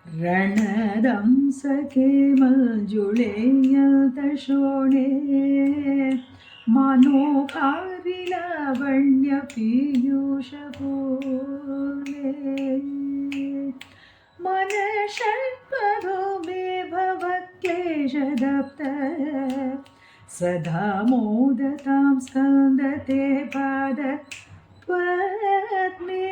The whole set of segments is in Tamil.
रणदंसके मञ्जुळेयदशोणे मनोहारिलावण्यपीयूषपूर्णे मनषट्पदो मे भवक्लेशदप्त सदा मोदतां स्कन्दते पाद पद्मे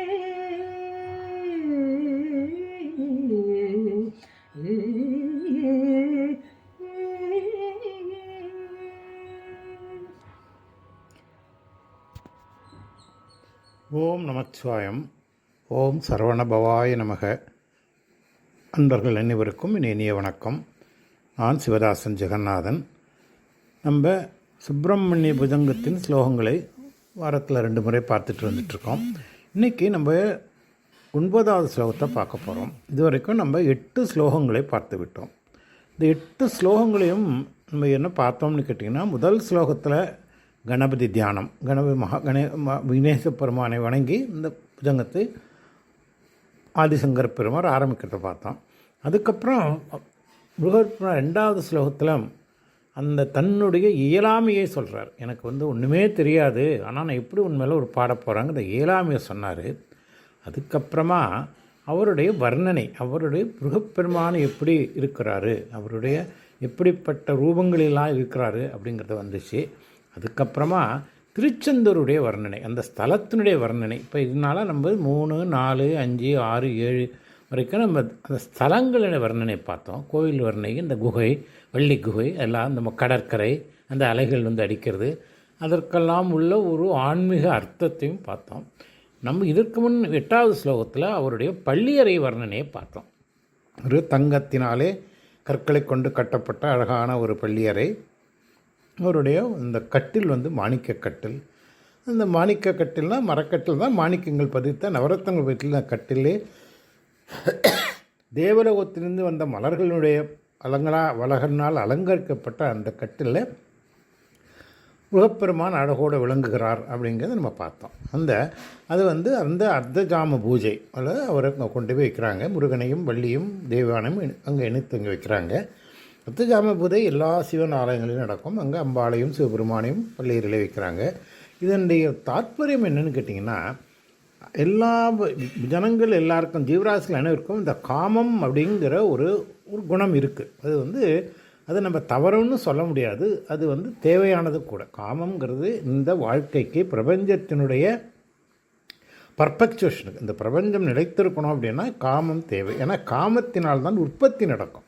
ஓம் நமச்சிவாயம். ஓம் சரவணபவாய நமக. அன்பர்கள் அனைவருக்கும் இனிய வணக்கம். நான் சிவதாசன் ஜெகநாதன். நம்ம சுப்பிரமணிய புஜங்கத்தின் ஸ்லோகங்களை வாரத்தில் 2 முறை பார்த்துட்டு வந்துட்டுருக்கோம். இன்றைக்கி நம்ம 9வது ஸ்லோகத்தை பார்க்க போகிறோம். இது வரைக்கும் நம்ம 8 ஸ்லோகங்களை பார்த்து விட்டோம். இந்த 8 ஸ்லோகங்களையும் நம்ம என்ன பார்த்தோம்னு கேட்டிங்கன்னா, முதல் ஸ்லோகத்தில் கணபதி தியானம், விக்னேச பெருமானை வணங்கி இந்த புஜங்கத்தை ஆதிசங்கர பெருமார் ஆரம்பிக்கிறத பார்த்தோம். அதுக்கப்புறம் முருகப்பெருமான் 2வது ஸ்லோகத்தில் அந்த தன்னுடைய இயலாமையை சொல்கிறார். எனக்கு ஒன்றுமே தெரியாது, ஆனால் நான் எப்படி உண்மையில் ஒரு பாட போகிறாங்க, இந்த இயலாமையை சொன்னார். அதுக்கப்புறமா அவருடைய வர்ணனை, அவருடைய முருகப்பெருமான் எப்படி இருக்கிறாரு, அவருடைய எப்படிப்பட்ட ரூபங்களெல்லாம் இருக்கிறாரு அப்படிங்கிறத வந்துச்சு. அதுக்கப்புறமா திருச்செந்தூருடைய வர்ணனை, அந்த ஸ்தலத்தினுடைய வர்ணனை. இப்போ இதனால் நம்ம 3, 4, 5, 6, 7 வரைக்கும் நம்ம அந்த ஸ்தலங்களுடைய வர்ணனை பார்த்தோம். கோவில் வர்ணனை, இந்த குகை, வள்ளி குகை எல்லாம், இந்த கடற்கரை, அந்த அலைகள் அடிக்கிறது, அதற்கெல்லாம் உள்ள ஒரு ஆன்மீக அர்த்தத்தையும் பார்த்தோம். நம்ம இதற்கு முன் 8வது ஸ்லோகத்தில் அவருடைய பள்ளியறை வர்ணனையை பார்த்தோம். ஒரு தங்கத்தினாலே கற்களை கொண்டு கட்டப்பட்ட அழகான ஒரு பள்ளியறை. அவருடைய இந்த கட்டில் மாணிக்க கட்டில். அந்த மாணிக்க கட்டில்னால் மரக்கட்டில் தான், மாணிக்கங்கள் பதித்த நவரத்தங்கள் பதித்த கட்டிலே தேவலோகத்திலிருந்து வந்த மலர்களுடைய வளகனால் அலங்கரிக்கப்பட்ட அந்த கட்டிலில் முருகப்பெருமான் அழகோடு விளங்குகிறார் அப்படிங்கிறத நம்ம பார்த்தோம். அது அந்த அர்த்தஜாம பூஜை அவரை கொண்டு போய் வைக்கிறாங்க. முருகனையும் வள்ளியும் தெய்வானையும் அங்கே இணைத்து அங்கே வைக்கிறாங்க. அர்த்தஜாம பூஜை எல்லா சிவன் ஆலயங்களிலும் நடக்கும். அங்கே அம்பாளையும் சிவபெருமானையும் பள்ளியரிலே வைக்கிறாங்க. இதனுடைய தாற்பயம் என்னன்னு கேட்டிங்கன்னா, எல்லா ஜனங்கள் எல்லாருக்கும், ஜீவராசிகள் அனைவருக்கும் இந்த காமம் அப்படிங்கிற ஒரு குணம் இருக்குது. அது நம்ம தவறுன்னு சொல்ல முடியாது. அது தேவையானது கூட. காமங்கிறது இந்த வாழ்க்கைக்கு, பிரபஞ்சத்தினுடைய பர்பெக்சுவேஷனுக்கு, இந்த பிரபஞ்சம் நிலைத்திருக்கணும் அப்படின்னா காமம் தேவை. ஏன்னா காமத்தினால்தான் உற்பத்தி நடக்கும்.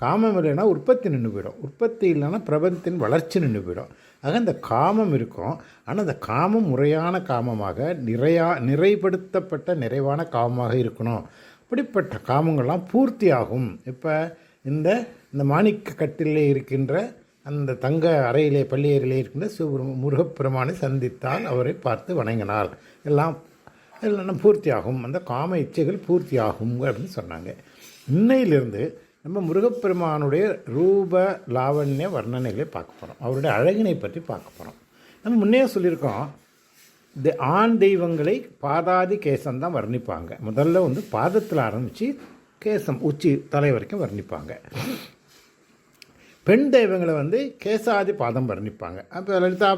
காமம் இல்லைன்னா உற்பத்தி நின்று போயிடும். உற்பத்தி இல்லைன்னா பிரபஞ்சத்தின் வளர்ச்சி நின்று போயிடும். ஆக இந்த காமம் இருக்கும். ஆனால் அந்த காமம் முறையான காமமாக, நிறைப்படுத்தப்பட்ட நிறைவான காமமாக இருக்கணும். அப்படிப்பட்ட காமங்கள்லாம் பூர்த்தி ஆகும். இப்போ இந்த மாணிக்க கட்டிலே இருக்கின்ற அந்த தங்க அறையிலே, பள்ளியறையிலே இருக்கின்ற முருகப்பெருமானை சந்தித்தால் அவரை பார்த்து வணங்கினார், எல்லாம் பூர்த்தியாகும், அந்த காம இச்சைகள் பூர்த்தியாகும் அப்படின்னு சொன்னாங்க. இன்னையிலிருந்து நம்ம முருகப்பெருமானுடைய ரூப லாவண்ய வர்ணனைகளை பார்க்க போகிறோம். அவருடைய அழகினை பற்றி பார்க்க போகிறோம். நம்ம முன்னே சொல்லியிருக்கோம், ஆண் தெய்வங்களை பாதாதி கேசம் தான் வர்ணிப்பாங்க. முதல்ல பாதத்தில் ஆரம்பித்து கேசம் உச்சி தலை வரைக்கும் வர்ணிப்பாங்க. பெண் தெய்வங்களை கேசாதி பாதம் வர்ணிப்பாங்க. அப்போ லலிதா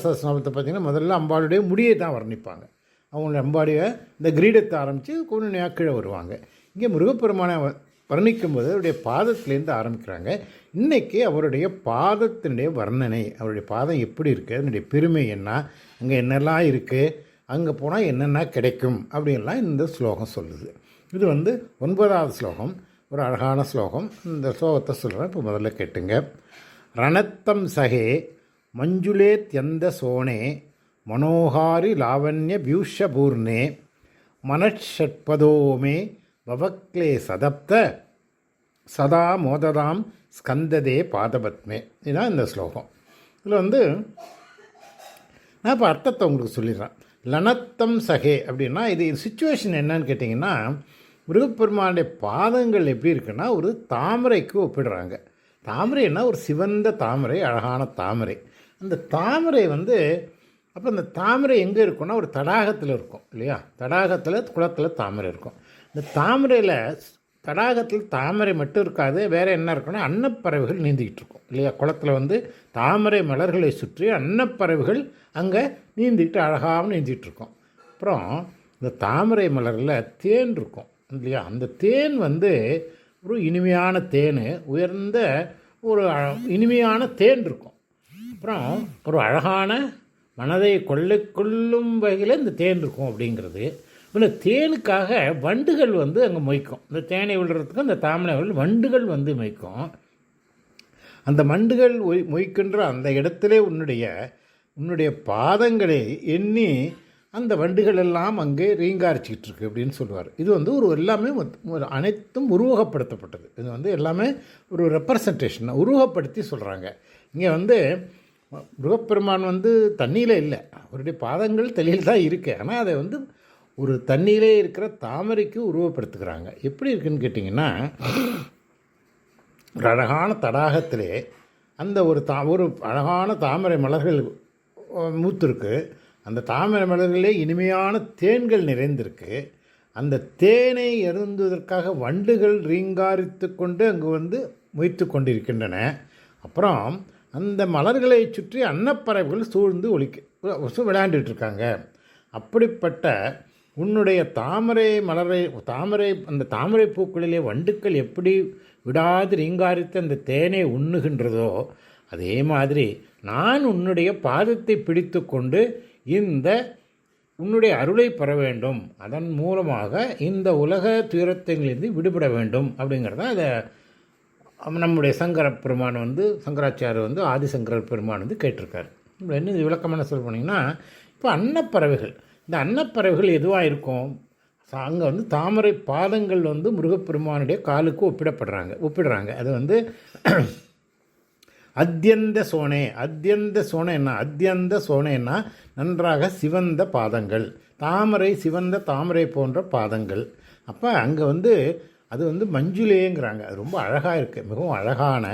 சஹஸ்ரநாமத்தை பார்த்திங்கன்னா முதல்ல அம்பாளுடைய முடியை தான் வர்ணிப்பாங்க. அவங்களுடைய அம்பாளுடைய இந்த கிரீடத்தை ஆரம்பித்து கொஞ்சம் கீழே வருவாங்க. இங்கே முருகப்பெருமானை வர்ணிக்கும்போது அவருடைய பாதத்திலேருந்து ஆரம்பிக்கிறாங்க. இன்றைக்கி அவருடைய பாதத்தினுடைய வர்ணனை, அவருடைய பாதம் எப்படி இருக்குது, அதனுடைய பெருமை என்ன, அங்கே என்னெல்லாம் இருக்குது, அங்கே போனால் என்னென்ன கிடைக்கும் அப்படின்லாம் இந்த ஸ்லோகம் சொல்லுது. இது 9வது ஸ்லோகம். ஒரு அழகான ஸ்லோகம். இந்த ஸ்லோகத்தை சொல்கிறேன். இப்போ முதல்ல கேட்டுங்க. ரணத்தம் சகே மஞ்சுளேத்யந்த சோனே மனோகாரி லாவண்ய பியூஷபூர்ணே மனஷட்பதோமே பவக்லே சதப்த சதா மோததாம் ஸ்கந்ததே பாதபத்மே. இதுதான் இந்த ஸ்லோகம். இதில் நான் இப்போ அர்த்தத்தை உங்களுக்கு சொல்லிடுறேன். லனத்தம் சகே அப்படின்னா இது சிச்சுவேஷன் என்னன்னு கேட்டிங்கன்னா, முருகப்பெருமானுடைய பாதங்கள் எப்படி இருக்குன்னா ஒரு தாமரைக்கு ஒப்பிடுறாங்க. தாமரைன்னா ஒரு சிவந்த தாமரை, அழகான தாமரை. அந்த தாமரை அப்போ அந்த தாமரை எங்கே இருக்குன்னா ஒரு தடாகத்தில் இருக்கும் இல்லையா? தடாகத்தில் குளத்தில் தாமரை இருக்கும். இந்த தாமரையில் தடாகத்தில் தாமரை மட்டும் இருக்காது, வேறு என்ன இருக்குன்னா அன்னப்பறவைகள் நீந்திக்கிட்டு இருக்கும் இல்லையா. குளத்தில் வந்து தாமரை மலர்களை சுற்றி அன்னப்பறவைகள் அங்கே நீந்திக்கிட்டு அழகாக நீந்திக்கிட்டு இருக்கும். அப்புறம் இந்த தாமரை மலரில் தேன் இருக்கும் இல்லையா. அந்த தேன் வந்து ஒரு இனிமையான தேன், உயர்ந்த ஒரு இனிமையான தேன் இருக்கும். அப்புறம் ஒரு அழகான மனதை கொள்ளும் வகையில் இந்த தேன் இருக்கும் அப்படிங்கிறது. இந்த தேனுக்காக வண்டுகள் வந்து அங்கே மொய்க்கும். இந்த தேனை விடுறதுக்கு அந்த தாமரை வண்டுகள் வந்து மொய்க்கும். அந்த வண்டுகள் மொய்க்கின்ற அந்த இடத்திலே உன்னுடைய பாதங்களை எண்ணி அந்த வண்டுகள் எல்லாம் அங்கே ரீங்காரிச்சிக்கிட்டு இருக்கு அப்படின்னு சொல்லுவார். இது வந்து எல்லாமே அனைத்தும் உருவகப்படுத்தப்பட்டது. இது வந்து எல்லாமே ஒரு ரெப்ரசன்டேஷன் உருவகப்படுத்தி சொல்கிறாங்க. இங்கே வந்து முருகப்பெருமான் வந்து தண்ணியில் இல்லை, அவருடைய பாதங்கள் தெளியில் தான் இருக்குது. ஆனால் அதை வந்து ஒரு தண்ணியிலே இருக்கிற தாமரைக்கு உருவப்படுத்துகிறாங்க. எப்படி இருக்குன்னு கேட்டிங்கன்னா, ஒரு அழகான தடாகத்திலே அந்த ஒரு அழகான தாமரை மலர்கள் மூத்திருக்கு. அந்த தாமரை மலர்களே இனிமையான தேன்கள் நிறைந்திருக்கு. அந்த தேனை அருந்துவதற்காக வண்டுகள் ரீங்காரித்து கொண்டு அங்கு வந்து மொய்த்து கொண்டிருக்கின்றன. அப்புறம் அந்த மலர்களை சுற்றி அன்னப்பறவைகள் சூழ்ந்து விளையாண்டுட்டுருக்காங்க. அப்படிப்பட்ட உன்னுடைய அந்த தாமரை பூக்களிலே வண்டுக்கள் எப்படி விடாது ரீங்காரித்து அந்த தேனை உண்ணுகின்றதோ அதே மாதிரி நான் உன்னுடைய பாதத்தை பிடித்து கொண்டு உன்னுடைய அருளை பெற வேண்டும், அதன் மூலமாக இந்த உலக துயரத்திலிருந்து விடுபட வேண்டும் அப்படிங்கிறத அதை நம்முடைய சங்கர பெருமான் வந்து சங்கராச்சாரியர் வந்து ஆதிசங்கர பெருமான் வந்து கேட்டிருக்காரு. என்ன விளக்கமான சொல்ல போனீங்கன்னா, இப்போ அன்னப்பறவைகள், இந்த அன்னப்பறவைகள் எதுவாக இருக்கும், அங்கே வந்து தாமரை பாதங்கள் வந்து முருகப்பெருமானுடைய காலுக்கு ஒப்பிடுறாங்க. அது வந்து அத்தியந்த சோனைன்னா நன்றாக சிவந்த பாதங்கள், சிவந்த தாமரை போன்ற பாதங்கள். அப்போ அங்கே வந்து அது வந்து மஞ்சுளேங்கிறாங்க. அது ரொம்ப அழகாக இருக்குது, மிகவும் அழகான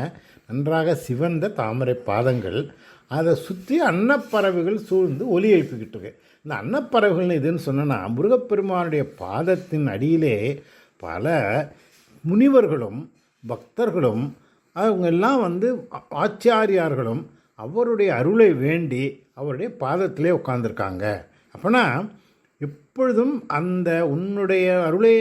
நன்றாக சிவந்த தாமரை பாதங்கள். அதை சுற்றி அன்னப்பறவைகள் சூழ்ந்து ஒலி எழுப்பிக்கிட்டு இருக்கு. இந்த அன்னப்பறவைகள் எதுன்னு சொன்னோன்னா, முருகப்பெருமானுடைய பாதத்தின் அடியிலே பல முனிவர்களும் பக்தர்களும் அவங்க எல்லாம் வந்து ஆச்சாரியார்களும் அவருடைய அருளை வேண்டி அவருடைய பாதத்திலே உட்கார்ந்துருக்காங்க. அப்போனா எப்பொழுதும் அந்த உன்னுடைய அருளை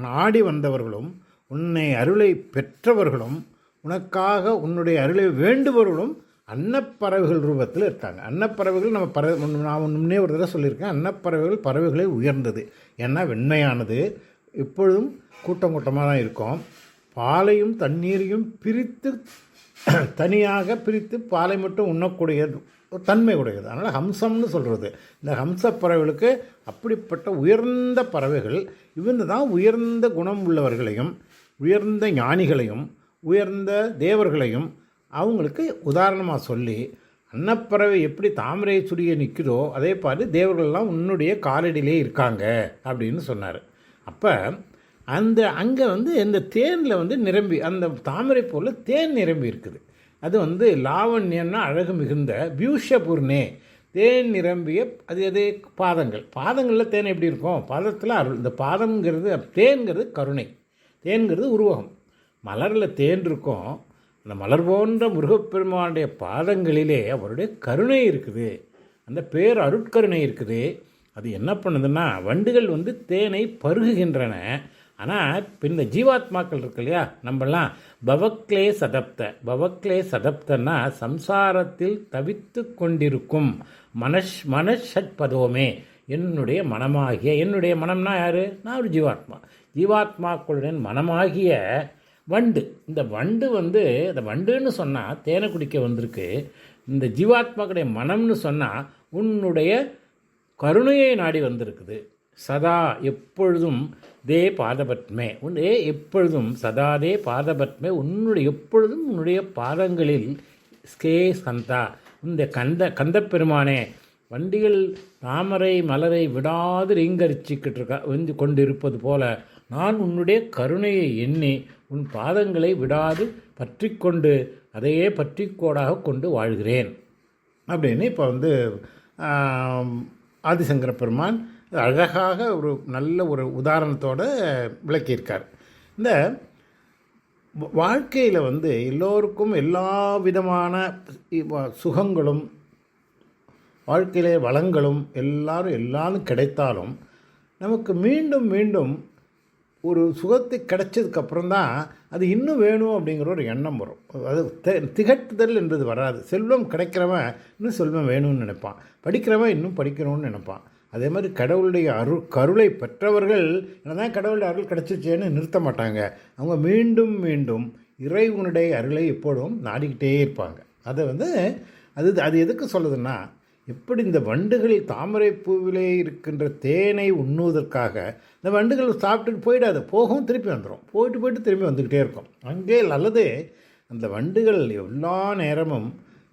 நாடி வந்தவர்களும் உன்னை அருளை பெற்றவர்களும் உனக்காக உன்னுடைய அருளை வேண்டுபவர்களும் அன்னப்பறவைகள் ரூபத்தில் இருக்காங்க. அன்னப்பறவைகள் நான் முன்னே ஒரு தடவை சொல்லியிருக்கேன், அன்னப்பறவைகள் பறவைகளே உயர்ந்தது. ஏன்னா வெண்மையானது, எப்பொழுதும் கூட்டமாக தான் இருக்கும். பாலையும் தண்ணீரையும் தனியாக பிரித்து பாலை மட்டும் உண்ணக்கூடிய தன்மை உடையது. அதனால் ஹம்சம்னு சொல்கிறது. இந்த ஹம்ச பறவைகளுக்கு அப்படிப்பட்ட உயர்ந்த பறவைகள் இவங்க தான் உயர்ந்த குணம் உள்ளவர்களையும் உயர்ந்த ஞானிகளையும் உயர்ந்த தேவர்களையும் அவங்களுக்கு உதாரணமாக சொல்லி, அன்னப்பறவை எப்படி தாமரை சுடிய நிற்குதோ அதே மாதிரி தேவர்கள்லாம் உன்னுடைய காலடியிலே இருக்காங்க அப்படின்னு சொன்னார். அப்போ அங்கே வந்து இந்த தேனில் வந்து நிரம்பி அந்த தாமரை போல் தேன் நிரம்பி இருக்குது. அது வந்து லாவண்யன்னா அழகு மிகுந்த பியூஷபூர்ணே, தேன் நிரம்பிய அது பாதங்களில் தேன் எப்படி இருக்கும், பாதத்தில் அருள். இந்த பாதங்கிறது தேன்கிறது கருணை, தேன்கிறது உருவகம். மலரில் தேன் இருக்கும், அந்த மலர் போன்ற முருகப்பெருமானுடைய பாதங்களிலே அவருடைய கருணை இருக்குது, அந்த பேர் அருட்கருணை இருக்குது. அது என்ன பண்ணுதுன்னா, வண்டுகள் வந்து தேனை பருகுகின்றன. ஆனால் இந்த ஜீவாத்மாக்கள் இருக்கு இல்லையா, நம்மளாம் பவக்லே சதப்தன்னா சம்சாரத்தில் தவித்து கொண்டிருக்கும் மனஷட்பதோமே, என்னுடைய மனம்னா யார், நான் ஒரு ஜீவாத்மாக்களுடைய மனமாகிய வண்டு. இந்த வண்டு வந்து அந்த வண்டுன்னு சொன்னால் தேனை குடிக்க வந்திருக்கு. இந்த ஜீவாத்மாக்களுடைய மனம்னு சொன்னால் உன்னுடைய கருணையை நாடி வந்திருக்குது. சதா எப்பொழுதும் தே பாதபத்மே, எப்பொழுதும் சதா தே பாதபத்மே, எப்பொழுதும் உன்னுடைய பாதங்களில் ஸ்கே சந்தா, இந்த கந்தப்பெருமானே வண்டிகள் தாமரை மலரை விடாது ரீங்கரிச்சிக்கிட்டு கொண்டிருப்பது போல நான் உன்னுடைய கருணையை எண்ணி உன் பாதங்களை விடாது பற்றி கொண்டு அதையே பற்றிக்கோடாக கொண்டு வாழ்கிறேன் அப்படின்னு இப்போ வந்து ஆதிசங்கர பெருமான் அழகாக ஒரு நல்ல ஒரு உதாரணத்தோடு விளக்கியிருக்கார். இந்த வாழ்க்கையில் வந்து எல்லோருக்கும் எல்லா விதமான சுகங்களும் வாழ்க்கையிலே வளங்களும் எல்லாரும் கிடைத்தாலும் நமக்கு மீண்டும் மீண்டும் ஒரு சுகத்தை கிடைச்சதுக்கப்புறம் தான் அது இன்னும் வேணும் அப்படிங்கிற ஒரு எண்ணம் வரும். அது திகட்டுதல் என்பது வராது. செல்வம் கிடைக்கிறவன் இன்னும் செல்வம் வேணும்னு நினைப்பான், படிக்கிறவன் இன்னும் படிக்கணும்னு நினைப்பான். அதே மாதிரி கடவுளுடைய கருளை பெற்றவர்கள் என்னதான் கடவுளுடைய அருள் கிடச்சிச்சேன்னு நிறுத்த மாட்டாங்க. அவங்க மீண்டும் மீண்டும் இறைவனுடைய அருளை எப்போதும் நாடிக்கிட்டே இருப்பாங்க. அதை வந்து அது எதுக்கு சொல்லுதுன்னா, எப்படி இந்த வண்டுகள் தாமரை பூவிலே இருக்கின்ற தேனை உண்ணுவதற்காக இந்த வண்டுகள் சாப்பிட்டுட்டு போயிடாது, போகும் திருப்பி வந்துடும், போயிட்டு திரும்பி வந்துக்கிட்டே இருக்கும். அங்கே அல்லது அந்த வண்டுகள் எல்லா நேரமும்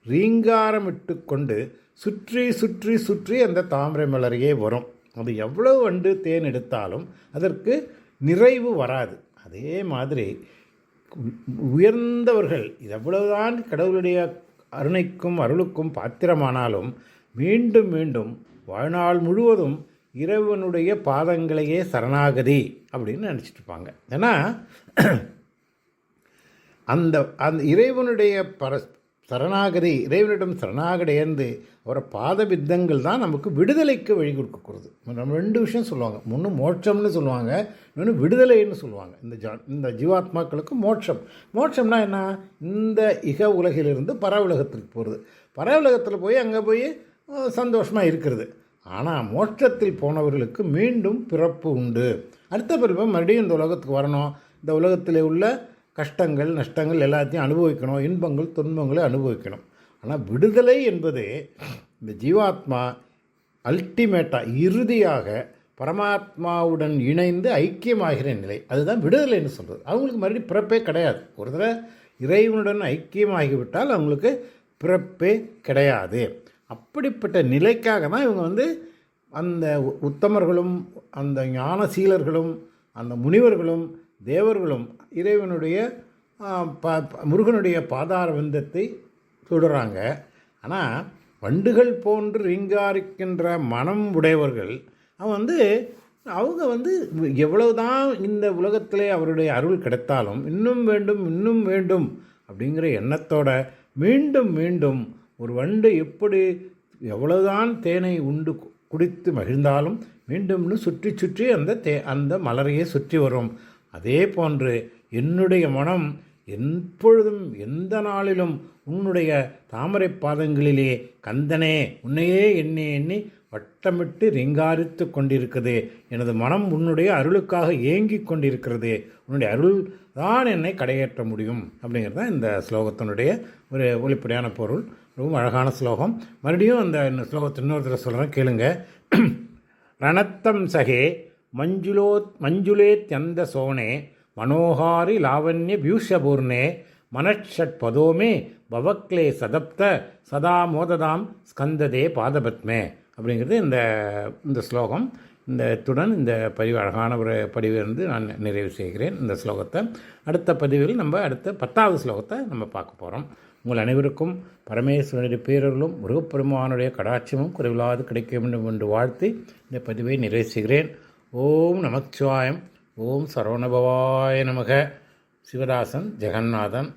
ரீங்காரமிட்டு கொண்டு சுற்றி சுற்றி சுற்றி அந்த தாமரை மலரையே வரும். அது எவ்வளவு வண்டு தேன் எடுத்தாலும் அதற்கு நிறைவு வராது. அதே மாதிரி உயர்ந்தவர்கள் எவ்வளவுதான் கடவுளுடைய அருணைக்கும் அருளுக்கும் பாத்திரமானாலும் மீண்டும் மீண்டும் வாழ்நாள் முழுவதும் இறைவனுடைய பாதங்களையே சரணாகதி அப்படின்னு நினச்சிட்டு இருப்பாங்க. ஏன்னா அந்த அந்த இறைவனுடைய சரணாகதி, இறைவனிடம் சரணாகடையர்ந்து அவரை பாத வித்தங்கள் தான் நமக்கு விடுதலைக்கு வழி கொடுக்கக்கூடாது. நம்ம 2 விஷயம் சொல்லுவாங்க. ஒன்று மோட்சம்னு சொல்லுவாங்க, இன்னொன்று விடுதலைன்னு சொல்லுவாங்க. இந்த ஜீவாத்மாக்களுக்கு மோட்சம்னா என்ன? இந்த இக உலகிலிருந்து பர உலகத்துக்கு போகிறது. பர உலகத்தில் போய் அங்கே போய் சந்தோஷமாக இருக்கிறது. ஆனால் மோட்சத்தில் போனவர்களுக்கு மீண்டும் பிறப்பு உண்டு. அடுத்த பிறப்பு மறுபடியும் இந்த உலகத்துக்கு வரணும், இந்த உலகத்தில் உள்ள கஷ்டங்கள் நஷ்டங்கள் எல்லாத்தையும் அனுபவிக்கணும், இன்பங்கள் துன்பங்களை அனுபவிக்கணும். ஆனால் விடுதலை என்பது இந்த ஜீவாத்மா அல்டிமேட்டாக இறுதியாக பரமாத்மாவுடன் இணைந்து ஐக்கியமாகிற நிலை, அதுதான் விடுதலைன்னு சொல்கிறது. அவங்களுக்கு மறுபடியும் பிறப்பே கிடையாது. ஒரு தடவை இறைவனுடன் ஐக்கியமாகிவிட்டால் அவங்களுக்கு பிறப்பே கிடையாது. அப்படிப்பட்ட நிலைக்காக தான் இவங்க வந்து அந்த உத்தமர்களும் அந்த ஞானசீலர்களும் அந்த முனிவர்களும் தேவர்களும் இறைவனுடைய முருகனுடைய பாதார விந்தத்தை தொடுறாங்க. ஆனால் வண்டுகள் போன்று ரீங்காரிக்கின்ற மனம் உடையவர்கள் அவங்க வந்து எவ்வளவுதான் இந்த உலகத்திலே அவருடைய அருள் கிடைத்தாலும் இன்னும் வேண்டும் அப்படிங்கிற எண்ணத்தோட மீண்டும் மீண்டும் ஒரு வண்டு எப்படி எவ்வளவுதான் தேனை உண்டு குடித்து மகிழ்ந்தாலும் மீண்டும்னு சுற்றி சுற்றி அந்த மலரையே சுற்றி வரும். அதே போன்று என்னுடைய மனம் எப்பொழுதும் எந்த நாளிலும் உன்னுடைய தாமரை பாதங்களிலே கந்தனே உன்னையே எண்ணி வட்டமிட்டு ரீங்காரித்து கொண்டிருக்கிறது. எனது மனம் உன்னுடைய அருளுக்காக ஏங்கி கொண்டிருக்கிறது. உன்னுடைய அருள் தான் என்னை கடையேற்ற முடியும் அப்படிங்கிறது தான் இந்த ஸ்லோகத்தினுடைய ஒரு வெளிப்படையான பொருள். ரொம்ப அழகான ஸ்லோகம். மறுபடியும் அந்த ஸ்லோகத்தை இன்னொருத்தர சொல்கிறேன், கேளுங்க. ரணத்தம் சகே மஞ்சுளேத்யந்த சோனே மனோஹாரி லாவண்ய பியூஷபூர்ணே மனஷட் பதோமே பவக்லே சதப்த சதா மோததாம் ஸ்கந்ததே பாதபத்மே அப்படிங்கிறது இந்த ஸ்லோகம். இத்துடன் இந்த பதிவு அழகான ஒரு பதிவிலிருந்து நான் நிறைவு செய்கிறேன் இந்த ஸ்லோகத்தை. அடுத்த பதிவில் நம்ம அடுத்த 10வது ஸ்லோகத்தை நம்ம பார்க்க போகிறோம். உங்கள் அனைவருக்கும் பரமேஸ்வரனுடைய பேரர்களும் முருகப்பெருமானுடைய கடாட்சமும் குறைவில்லாது கிடைக்க வேண்டும் என்று வாழ்த்தி இந்த பதிவை நிறைவு செய்கிறேன். ஓம் நமச்சிவாயம். ஓம் சரவணபவாய நமக. சிவதாசன், ஜெகநாதன்.